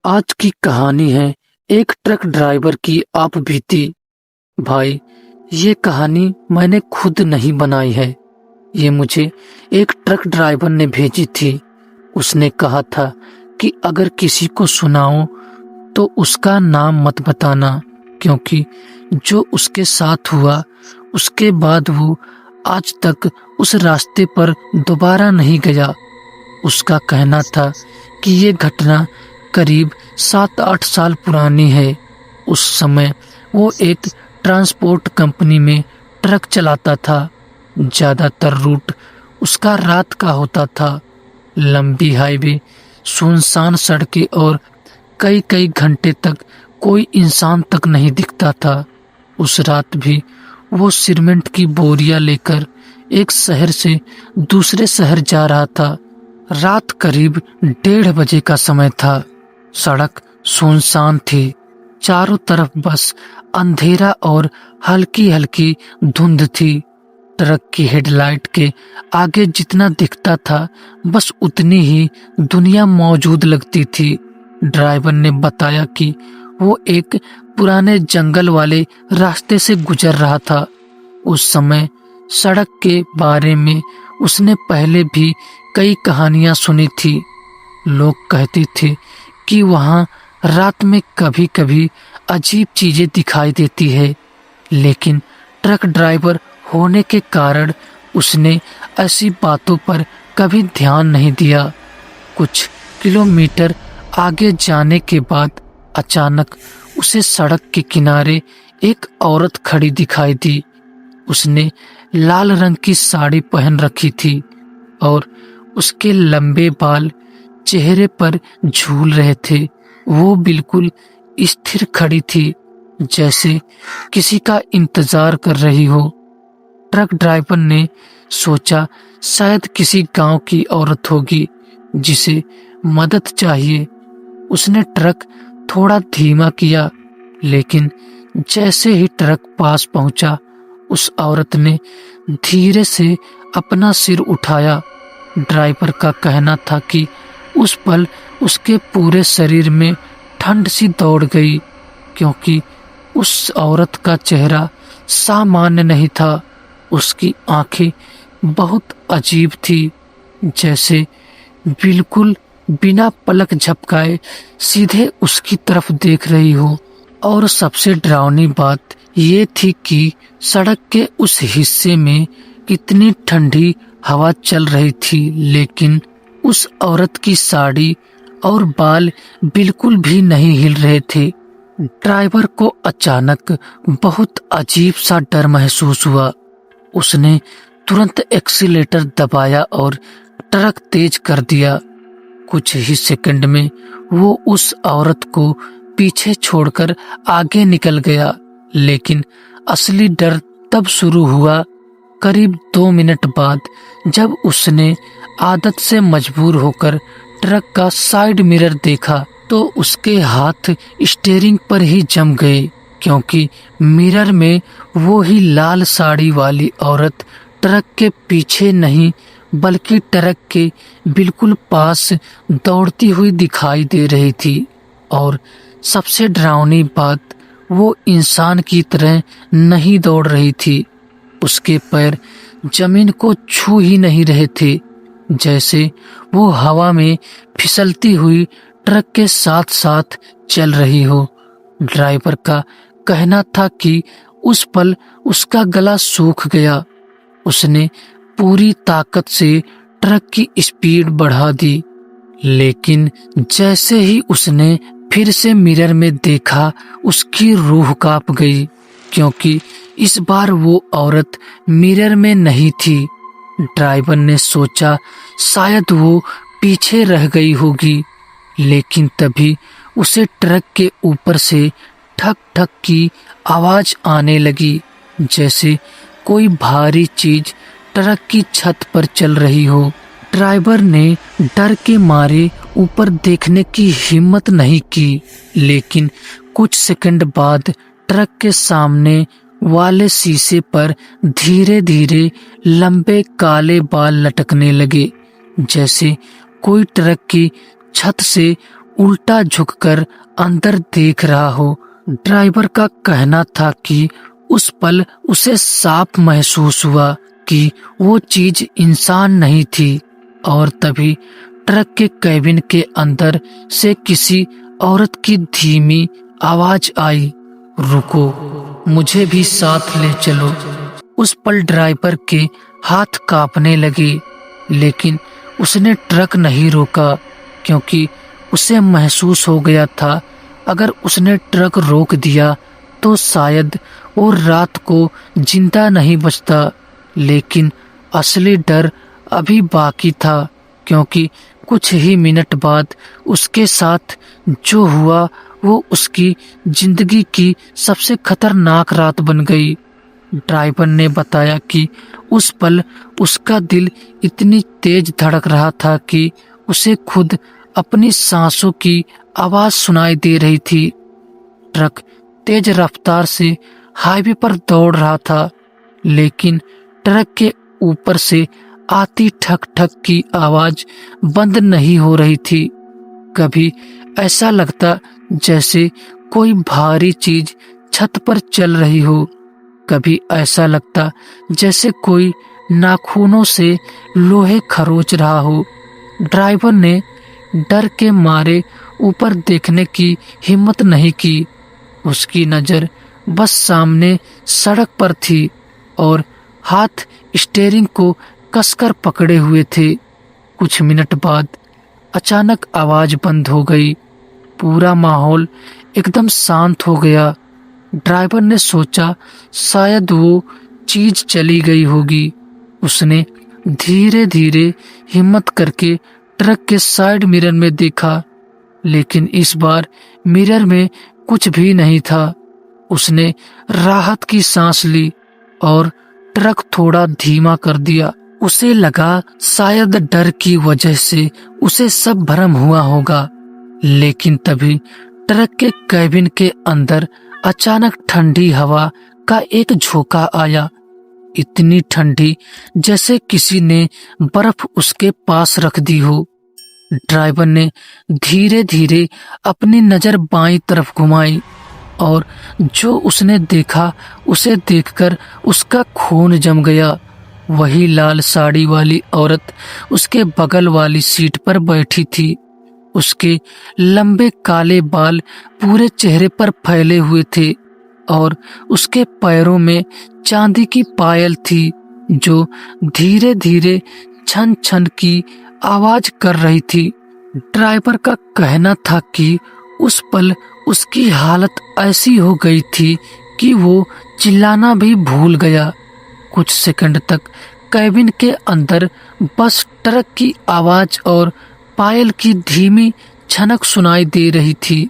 आज की कहानी है एक ट्रक ड्राइवर की आप बीती। भाई, ये कहानी मैंने खुद नहीं बनाई है। ये मुझे एक ट्रक ड्राइवर ने भेजी थी। उसने कहा था कि अगर किसी को सुनाओ तो उसका नाम मत बताना, क्योंकि जो उसके साथ हुआ उसके बाद वो आज तक उस रास्ते पर दोबारा नहीं गया। उसका कहना था कि ये घटना करीब 7-8 साल पुरानी है। उस समय वो एक ट्रांसपोर्ट कंपनी में ट्रक चलाता था। ज्यादातर रूट उसका रात का होता था। लंबी हाईवे, सुनसान सड़कें और कई कई घंटे तक कोई इंसान तक नहीं दिखता था। उस रात भी वो सीमेंट की बोरियां लेकर एक शहर से दूसरे शहर जा रहा था। रात करीब 1:30 बजे का समय था। सड़क सुनसान थी। चारों तरफ बस अंधेरा और हल्की हल्की धुंध थी। ट्रक की हेडलाइट के आगे जितना दिखता था बस उतनी ही दुनिया मौजूद लगती थी। ड्राइवर ने बताया कि वो एक पुराने जंगल वाले रास्ते से गुजर रहा था। उस समय सड़क के बारे में उसने पहले भी कई कहानियां सुनी थी। लोग कहते थे कि वहां रात में कभी कभी अजीब चीजें दिखाई देती है, लेकिन ट्रक ड्राइवर होने के कारण उसने ऐसी बातों पर कभी ध्यान नहीं दिया। कुछ किलोमीटर आगे जाने के बाद अचानक उसे सड़क के किनारे एक औरत खड़ी दिखाई दी। उसने लाल रंग की साड़ी पहन रखी थी और उसके लंबे बाल चेहरे पर झूल रहे थे। वो बिल्कुल स्थिर खड़ी थी, जैसे किसी का इंतजार कर रही हो। ट्रक ड्राइवर ने सोचा शायद किसी गांव की औरत होगी जिसे मदद चाहिए। उसने ट्रक थोड़ा धीमा किया, लेकिन जैसे ही ट्रक पास पहुंचा उस औरत ने धीरे से अपना सिर उठाया। ड्राइवर का कहना था कि उस पल उसके पूरे शरीर में ठंड सी दौड़ गई, क्योंकि उस औरत का चेहरा सामान्य नहीं था। उसकी आंखें बहुत अजीब थी, जैसे बिल्कुल बिना पलक झपकाए सीधे उसकी तरफ देख रही हो। और सबसे डरावनी बात ये थी कि सड़क के उस हिस्से में कितनी ठंडी हवा चल रही थी, लेकिन उस औरत की साड़ी और बाल बिल्कुल भी नहीं हिल रहे थे। ड्राइवर को अचानक बहुत अजीब सा डर महसूस हुआ। उसने तुरंत एक्सीलेटर दबाया और ट्रक तेज कर दिया। कुछ ही सेकंड में वो उस औरत को पीछे छोड़कर आगे निकल गया, लेकिन असली डर तब शुरू हुआ करीब 2 मिनट बाद, जब उसने आदत से मजबूर होकर ट्रक का साइड मिरर देखा तो उसके हाथ स्टीयरिंग पर ही जम गए, क्योंकि मिरर में वो ही लाल साड़ी वाली औरत ट्रक के पीछे नहीं बल्कि ट्रक के बिल्कुल पास दौड़ती हुई दिखाई दे रही थी। और सबसे डरावनी बात, वो इंसान की तरह नहीं दौड़ रही थी। उसके पैर जमीन को छू ही नहीं रहे थे, जैसे वो हवा में फिसलती हुई ट्रक के साथ साथ चल रही हो। ड्राइवर का कहना था कि उस पल उसका गला सूख गया। उसने पूरी ताकत से ट्रक की स्पीड बढ़ा दी, लेकिन जैसे ही उसने फिर से मिरर में देखा उसकी रूह कांप गई, क्योंकि इस बार वो औरत मिरर में नहीं थी। ड्राइवर ने सोचा शायद वो पीछे रह गई होगी, लेकिन तभी उसे ट्रक के ऊपर से ठक ठक की आवाज आने लगी, जैसे कोई भारी चीज ट्रक की छत पर चल रही हो। ड्राइवर ने डर के मारे ऊपर देखने की हिम्मत नहीं की, लेकिन कुछ सेकंड बाद ट्रक के सामने वाले शीशे पर धीरे धीरे लंबे काले बाल लटकने लगे, जैसे कोई ट्रक की छत से उल्टा झुककर अंदर देख रहा हो। ड्राइवर का कहना था कि उस पल उसे साफ महसूस हुआ कि वो चीज इंसान नहीं थी। और तभी ट्रक के कैबिन के अंदर से किसी औरत की धीमी आवाज आई, रुको, मुझे भी साथ ले चलो। उस पल ड्राइवर के हाथ कांपने लगे, लेकिन उसने ट्रक नहीं रोका, क्योंकि उसे महसूस हो गया था अगर उसने ट्रक रोक दिया तो शायद वो रात को जिंदा नहीं बचता। लेकिन असली डर अभी बाकी था, क्योंकि कुछ ही मिनट बाद उसके साथ जो हुआ वो उसकी जिंदगी की सबसे खतरनाक रात बन गई। ड्राइवर ने बताया कि उस पल उसका दिल इतनी तेज धड़क रहा था कि उसे खुद अपनी सांसों की आवाज सुनाई दे रही थी। ट्रक तेज रफ्तार से हाईवे पर दौड़ रहा था, लेकिन ट्रक के ऊपर से आती ठक ठक की आवाज बंद नहीं हो रही थी। कभी ऐसा लगता जैसे कोई भारी चीज छत पर चल रही हो, कभी ऐसा लगता जैसे कोई नाखूनों से लोहे खरोच रहा हो। ड्राइवर ने डर के मारे ऊपर देखने की हिम्मत नहीं की। उसकी नजर बस सामने सड़क पर थी और हाथ स्टीयरिंग को कसकर पकड़े हुए थे। कुछ मिनट बाद अचानक आवाज बंद हो गई। पूरा माहौल एकदम शांत हो गया। ड्राइवर ने सोचा शायद वो चीज चली गई होगी। उसने धीरे धीरे हिम्मत करके ट्रक के साइड मिरर में देखा, लेकिन इस बार मिरर में कुछ भी नहीं था। उसने राहत की सांस ली और ट्रक थोड़ा धीमा कर दिया। उसे लगा शायद डर की वजह से उसे सब भ्रम हुआ होगा, लेकिन तभी ट्रक के कैबिन के अंदर अचानक ठंडी हवा का एक झोंका आया। इतनी ठंडी जैसे किसी ने बर्फ उसके पास रख दी हो। ड्राइवर ने धीरे धीरे अपनी नजर बाईं तरफ घुमाई और जो उसने देखा उसे देखकर उसका खून जम गया। वही लाल साड़ी वाली औरत उसके बगल वाली सीट पर बैठी थी। उसके लंबे काले बाल पूरे चेहरे पर फैले हुए थे और उसके पैरों में चांदी की पायल थी, जो धीरे धीरे छन छन की आवाज कर रही थी। ड्राइवर का कहना था कि उस पल उसकी हालत ऐसी हो गई थी कि वो चिल्लाना भी भूल गया। कुछ सेकंड तक कैबिन के अंदर बस ट्रक की आवाज और पायल की धीमी छनक सुनाई दे रही थी।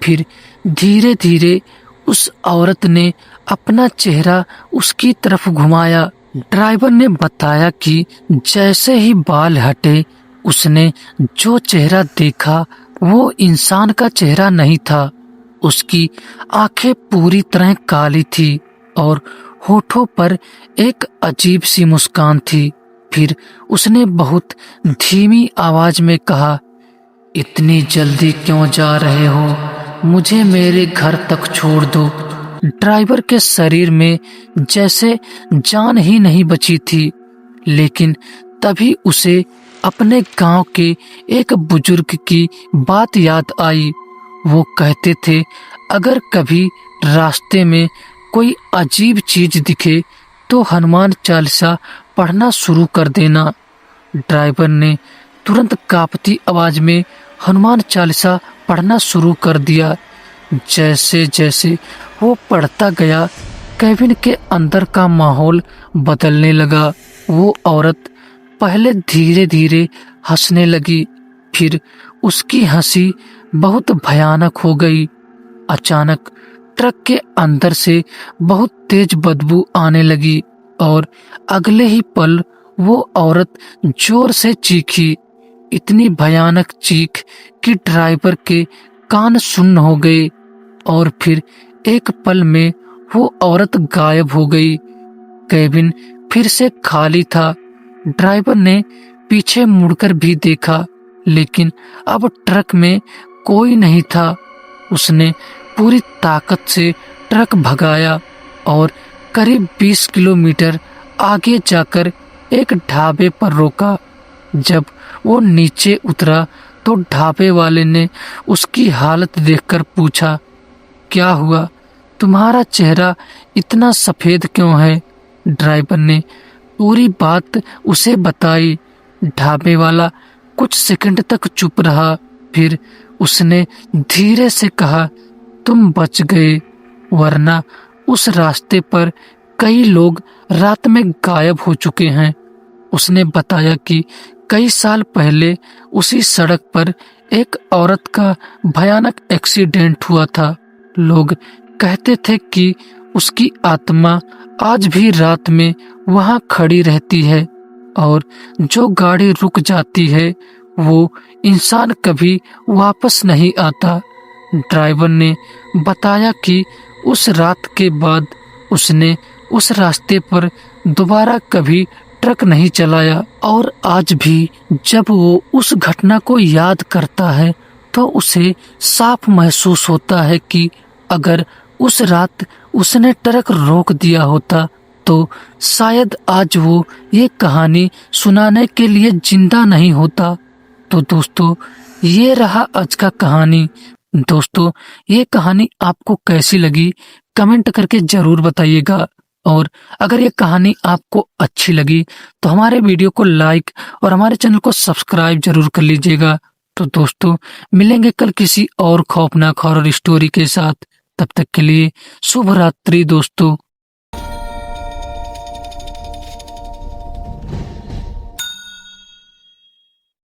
फिर धीरे धीरे उस औरत ने अपना चेहरा उसकी तरफ घुमाया। ड्राइवर ने बताया कि जैसे ही बाल हटे उसने जो चेहरा देखा वो इंसान का चेहरा नहीं था। उसकी आंखें पूरी तरह काली थी और होठों पर एक अजीब सी मुस्कान थी। फिर उसने बहुत धीमी आवाज में कहा, इतनी जल्दी क्यों जा रहे हो? मुझे मेरे घर तक छोड़ दो। ड्राइवर के शरीर में जैसे जान ही नहीं बची थी, लेकिन तभी उसे अपने गांव के एक बुजुर्ग की बात याद आई। वो कहते थे, अगर कभी रास्ते में कोई अजीब चीज दिखे तो हनुमान चालीसा पढ़ना शुरू कर देना। ड्राइवर ने तुरंत कांपती आवाज में हनुमान चालीसा पढ़ना शुरू कर दिया। जैसे जैसे वो पढ़ता गया कैबिन के अंदर का माहौल बदलने लगा। वो औरत पहले धीरे धीरे हंसने लगी, फिर उसकी हंसी बहुत भयानक हो गई। अचानक ट्रक के अंदर से बहुत तेज बदबू आने लगी और अगले ही पल वो औरत जोर से चीखी। इतनी भयानक चीख कि ड्राइवर के कान सुन्न हो गए और फिर एक पल में वो औरत गायब हो गई। कैबिन फिर से खाली था। ड्राइवर ने पीछे मुड़कर भी देखा, लेकिन अब ट्रक में कोई नहीं था। उसने पूरी ताकत से ट्रक भगाया और करीब 20 किलोमीटर आगे जाकर एक ढाबे पर रोका। जब वो नीचे उतरा तो ढाबे वाले ने उसकी हालत देखकर पूछा, क्या हुआ? तुम्हारा चेहरा इतना सफेद क्यों है? ड्राइवर ने पूरी बात उसे बताई। ढाबे वाला कुछ सेकंड तक चुप रहा, फिर उसने धीरे से कहा, तुम बच गए, वरना उस रास्ते पर कई लोग रात में गायब हो चुके हैं। उसने बताया कि कई साल पहले उसी सड़क पर एक औरत का भयानक एक्सीडेंट हुआ था। लोग कहते थे कि उसकी आत्मा आज भी रात में वहां खड़ी रहती है और जो गाड़ी रुक जाती है वो इंसान कभी वापस नहीं आता। ड्राइवर ने बताया कि उस रात के बाद उसने उस रास्ते पर दोबारा कभी ट्रक नहीं चलाया और आज भी जब वो उस घटना को याद करता है तो उसे साफ महसूस होता है कि अगर उस रात उसने ट्रक रोक दिया होता तो शायद आज वो ये कहानी सुनाने के लिए जिंदा नहीं होता। तो दोस्तों, ये रहा आज का कहानी। दोस्तों, ये कहानी आपको कैसी लगी कमेंट करके जरूर बताइएगा। और अगर ये कहानी आपको अच्छी लगी तो हमारे वीडियो को लाइक और हमारे चैनल को सब्सक्राइब जरूर कर लीजिएगा। तो दोस्तों, मिलेंगे कल किसी और खौफनाक हॉरर स्टोरी के साथ। तब तक के लिए शुभ रात्रि दोस्तों।